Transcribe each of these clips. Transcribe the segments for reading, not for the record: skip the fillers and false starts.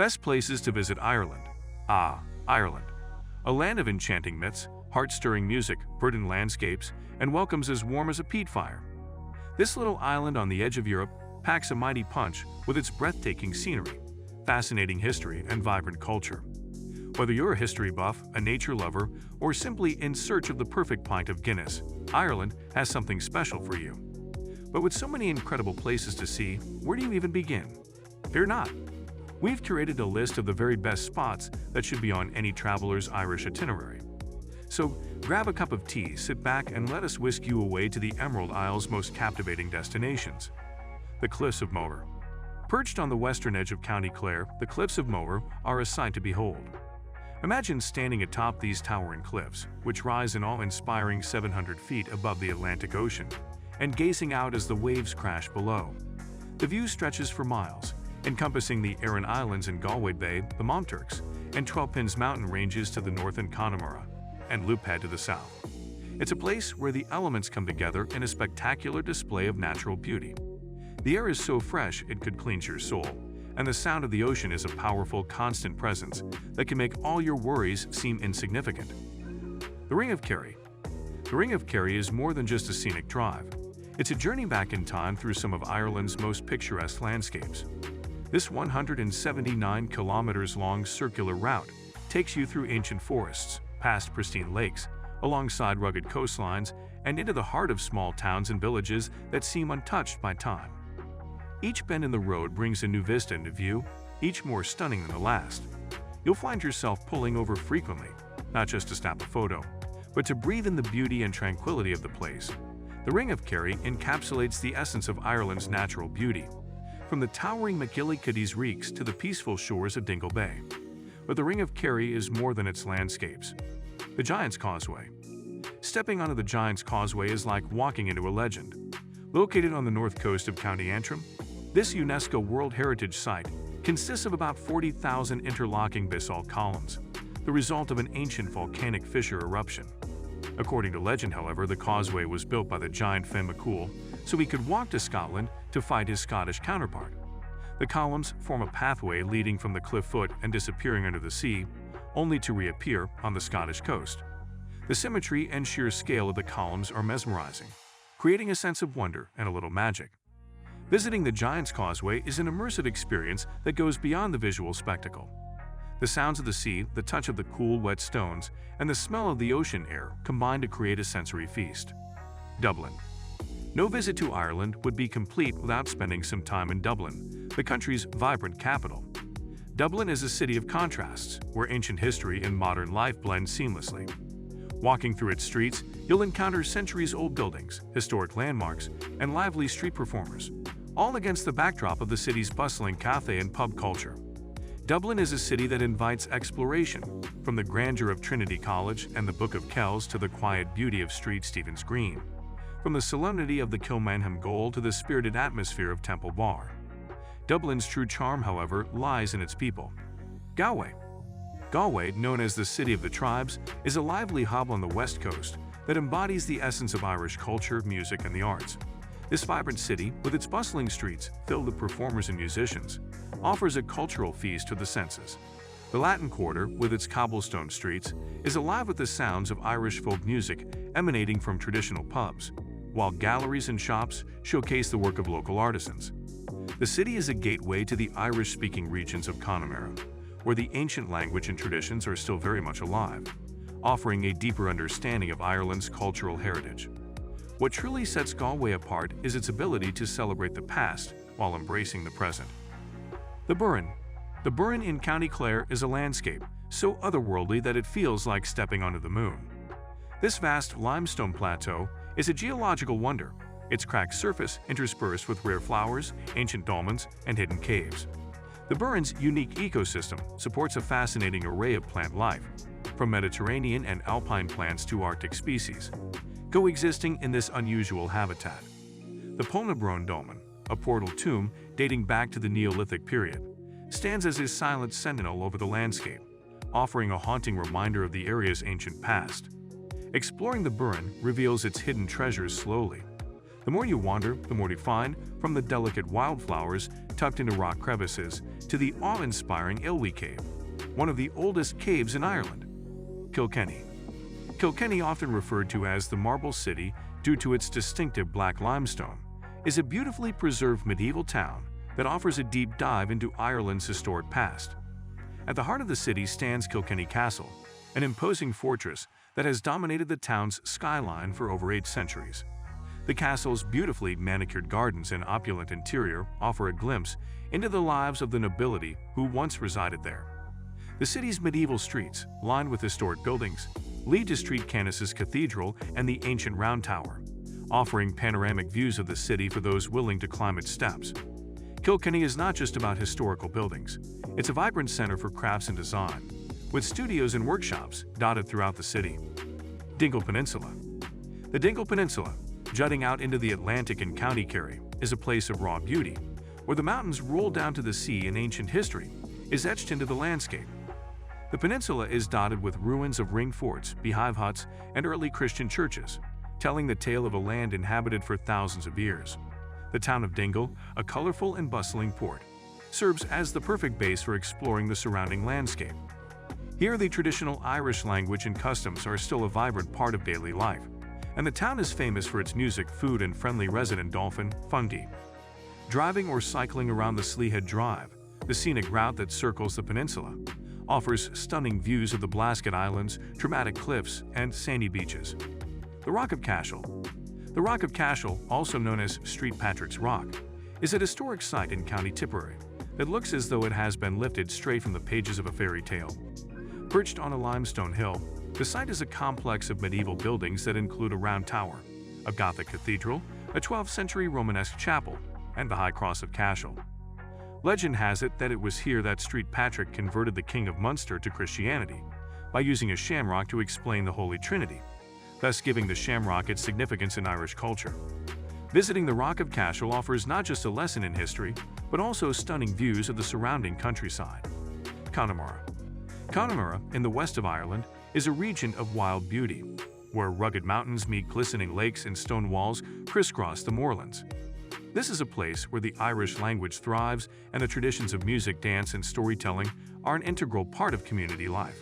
Best places to visit Ireland. Ireland. A land of enchanting myths, heart-stirring music, verdant landscapes, and welcomes as warm as a peat fire. This little island on the edge of Europe packs a mighty punch with its breathtaking scenery, fascinating history, and vibrant culture. Whether you're a history buff, a nature lover, or simply in search of the perfect pint of Guinness, Ireland has something special for you. But with so many incredible places to see, where do you even begin? Fear not. We've curated a list of the very best spots that should be on any traveler's Irish itinerary. So grab a cup of tea, sit back, and let us whisk you away to the Emerald Isle's most captivating destinations. The Cliffs of Moher. Perched on the western edge of County Clare, the Cliffs of Moher are a sight to behold. Imagine standing atop these towering cliffs, which rise an awe-inspiring 700 feet above the Atlantic Ocean, and gazing out as the waves crash below. The view stretches for miles, encompassing the Aran Islands in Galway Bay, the Monturks, and Trollpins mountain ranges to the north and Connemara, and Loophead to the south. It's a place where the elements come together in a spectacular display of natural beauty. The air is so fresh it could cleanse your soul, and the sound of the ocean is a powerful, constant presence that can make all your worries seem insignificant. The Ring of Kerry. The Ring of Kerry is more than just a scenic drive. It's a journey back in time through some of Ireland's most picturesque landscapes. This 179 kilometers long circular route takes you through ancient forests, past pristine lakes, alongside rugged coastlines, and into the heart of small towns and villages that seem untouched by time. Each bend in the road brings a new vista into view, each more stunning than the last. You'll find yourself pulling over frequently, not just to snap a photo, but to breathe in the beauty and tranquility of the place. The Ring of Kerry encapsulates the essence of Ireland's natural beauty, from the towering McGillicuddy's Reeks to the peaceful shores of Dingle Bay. But the Ring of Kerry is more than its landscapes. The Giant's Causeway. Stepping onto the Giant's Causeway is like walking into a legend. Located on the north coast of County Antrim, this UNESCO World Heritage Site consists of about 40,000 interlocking basalt columns, the result of an ancient volcanic fissure eruption. According to legend, however, the causeway was built by the giant Finn McCool so he could walk to Scotland to fight his Scottish counterpart. The columns form a pathway leading from the cliff foot and disappearing under the sea, only to reappear on the Scottish coast. The symmetry and sheer scale of the columns are mesmerizing, creating a sense of wonder and a little magic. Visiting the Giant's Causeway is an immersive experience that goes beyond the visual spectacle. The sounds of the sea, the touch of the cool, wet stones, and the smell of the ocean air combine to create a sensory feast. Dublin. No visit to Ireland would be complete without spending some time in Dublin, the country's vibrant capital. Dublin is a city of contrasts, where ancient history and modern life blend seamlessly. Walking through its streets, you'll encounter centuries-old buildings, historic landmarks, and lively street performers, all against the backdrop of the city's bustling cafe and pub culture. Dublin is a city that invites exploration, from the grandeur of Trinity College and the Book of Kells to the quiet beauty of Street Stephen's Green, from the solemnity of the Kilmainham Goal to the spirited atmosphere of Temple Bar. Dublin's true charm, however, lies in its people. Galway. Galway, known as the City of the Tribes, is a lively hub on the west coast that embodies the essence of Irish culture, music, and the arts. This vibrant city, with its bustling streets filled with performers and musicians, offers a cultural feast to the senses. The Latin Quarter, with its cobblestone streets, is alive with the sounds of Irish folk music emanating from traditional pubs, while galleries and shops showcase the work of local artisans. The city is a gateway to the Irish-speaking regions of Connemara, where the ancient language and traditions are still very much alive, offering a deeper understanding of Ireland's cultural heritage. What truly sets Galway apart is its ability to celebrate the past while embracing the present. The Burren. The Burren in County Clare is a landscape so otherworldly that it feels like stepping onto the moon. This vast limestone plateau is a geological wonder, its cracked surface interspersed with rare flowers, ancient dolmens, and hidden caves. The Burren's unique ecosystem supports a fascinating array of plant life, from Mediterranean and alpine plants to Arctic species, coexisting in this unusual habitat. The Polnabrone Dolmen, a portal tomb dating back to the Neolithic period, stands as a silent sentinel over the landscape, offering a haunting reminder of the area's ancient past. Exploring the Burren reveals its hidden treasures slowly. The more you wander, the more you find, from the delicate wildflowers tucked into rock crevices to the awe-inspiring Ilwy Cave, one of the oldest caves in Ireland. Kilkenny. Kilkenny, often referred to as the Marble City due to its distinctive black limestone, is a beautifully preserved medieval town that offers a deep dive into Ireland's historic past. At the heart of the city stands Kilkenny Castle, an imposing fortress that has dominated the town's skyline for over 8 centuries. The castle's beautifully manicured gardens and opulent interior offer a glimpse into the lives of the nobility who once resided there. The city's medieval streets, lined with historic buildings, lead to St. Canice's Cathedral and the ancient Round Tower, offering panoramic views of the city for those willing to climb its steps. Kilkenny is not just about historical buildings. It's a vibrant center for crafts and design, with studios and workshops dotted throughout the city. Dingle Peninsula. The Dingle Peninsula, jutting out into the Atlantic in County Kerry, is a place of raw beauty, where the mountains roll down to the sea and ancient history is etched into the landscape. The peninsula is dotted with ruins of ring forts, beehive huts, and early Christian churches, telling the tale of a land inhabited for thousands of years. The town of Dingle, a colorful and bustling port, serves as the perfect base for exploring the surrounding landscape. Here, the traditional Irish language and customs are still a vibrant part of daily life, and the town is famous for its music, food, and friendly resident dolphin, Fungi. Driving or cycling around the Sleehead Drive, the scenic route that circles the peninsula, offers stunning views of the Blasket Islands, dramatic cliffs, and sandy beaches. The Rock of Cashel. The Rock of Cashel, also known as St. Patrick's Rock, is a historic site in County Tipperary that looks as though it has been lifted straight from the pages of a fairy tale. Perched on a limestone hill, the site is a complex of medieval buildings that include a round tower, a Gothic cathedral, a 12th century Romanesque chapel, and the High Cross of Cashel. Legend has it that it was here that St. Patrick converted the King of Munster to Christianity by using a shamrock to explain the Holy Trinity, thus giving the shamrock its significance in Irish culture. Visiting the Rock of Cashel offers not just a lesson in history, but also stunning views of the surrounding countryside. Connemara. Connemara, in the west of Ireland, is a region of wild beauty, where rugged mountains meet glistening lakes and stone walls crisscross the moorlands. This is a place where the Irish language thrives and the traditions of music, dance, and storytelling are an integral part of community life.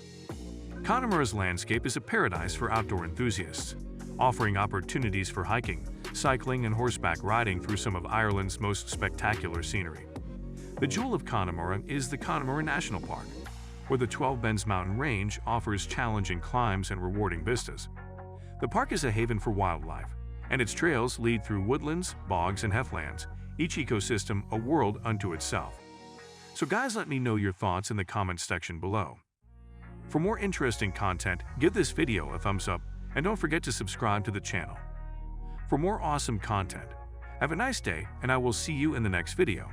Connemara's landscape is a paradise for outdoor enthusiasts, offering opportunities for hiking, cycling, and horseback riding through some of Ireland's most spectacular scenery. The jewel of Connemara is the Connemara National Park, where the 12 Bens mountain range offers challenging climbs and rewarding vistas. The park is a haven for wildlife, and its trails lead through woodlands, bogs, and heathlands, each ecosystem a world unto itself. So guys, let me know your thoughts in the comments section below. For more interesting content, give this video a thumbs up and don't forget to subscribe to the channel. For more awesome content, have a nice day and I will see you in the next video.